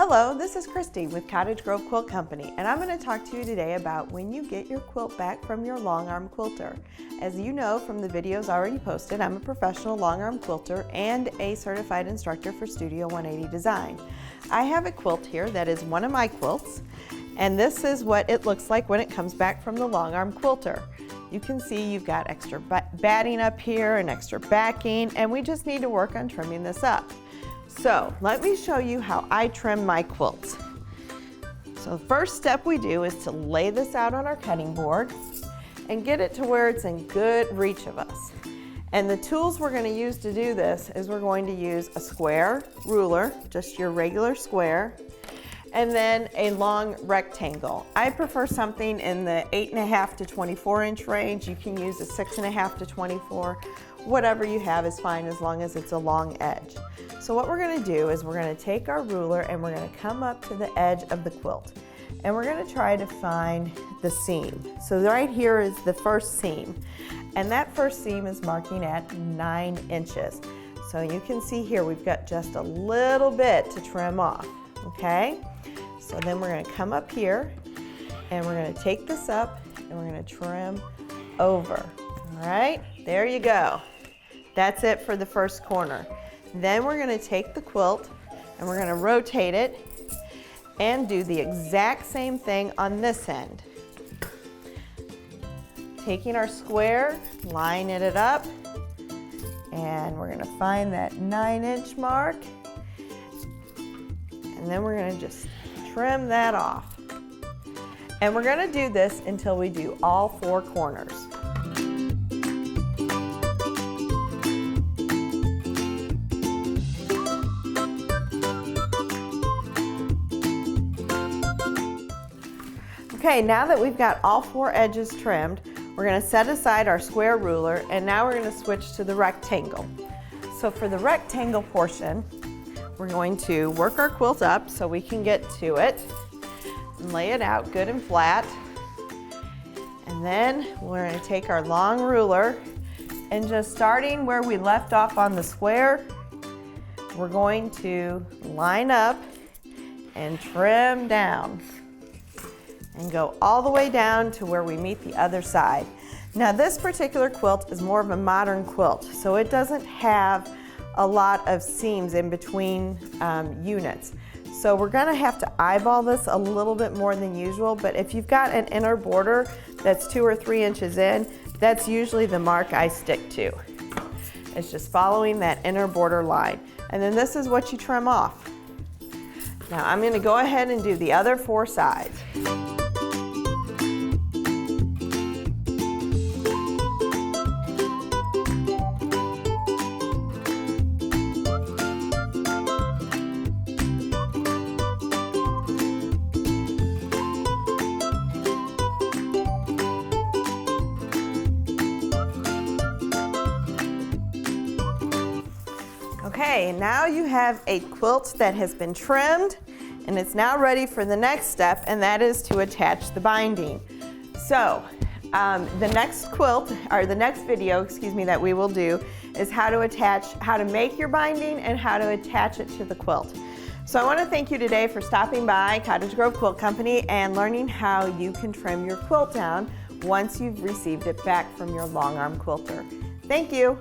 Hello, this is Christy with Cottage Grove Quilt Company, and I'm going to talk to you today about when you get your quilt back from your long arm quilter. As you know from the videos already posted, I'm a professional long arm quilter and a certified instructor for Studio 180 Design. I have a quilt here that is one of my quilts, and this is what it looks like when it comes back from the long arm quilter. You can see you've got extra batting up here and extra backing, and we just need to work on trimming this up. So let me show you how I trim my quilts. So the first step we do is to lay this out on our cutting board and get it to where it's in good reach of us. And the tools we're going to use to do this is we're going to use a square ruler, just your regular square, and then a long rectangle. I prefer something in the 8.5 to 24 inch range. You can use a 6.5 to 24. Whatever you have is fine as long as it's a long edge. So what we're going to do is we're going to take our ruler and we're going to come up to the edge of the quilt. And we're going to try to find the seam. So right here is the first seam. And that first seam is marking at 9 inches. So you can see here we've got just a little bit to trim off, okay? So then we're going to come up here and we're going to take this up and we're going to trim over. All right, there you go. That's it for the first corner. Then we're going to take the quilt and we're going to rotate it and do the exact same thing on this end. Taking our square, lining it up, and we're going to find that 9-inch mark, and then we're going to just trim that off. And we're going to do this until we do all 4 corners. Okay, now that we've got all 4 edges trimmed, we're going to set aside our square ruler, and now we're going to switch to the rectangle. So for the rectangle portion, we're going to work our quilt up so we can get to it and lay it out good and flat. And then we're going to take our long ruler and just starting where we left off on the square, we're going to line up and trim down and go all the way down to where we meet the other side. Now this particular quilt is more of a modern quilt, so it doesn't have a lot of seams in between units. So we're gonna have to eyeball this a little bit more than usual, but if you've got an inner border that's 2 or 3 inches in, that's usually the mark I stick to. It's just following that inner border line. And then this is what you trim off. Now I'm gonna go ahead and do the other 4 sides. Okay, now you have a quilt that has been trimmed and it's now ready for the next step, and that is to attach the binding. So the next video, that we will do is how to make your binding and how to attach it to the quilt. So I want to thank you today for stopping by Cottage Grove Quilt Company and learning how you can trim your quilt down once you've received it back from your long arm quilter. Thank you.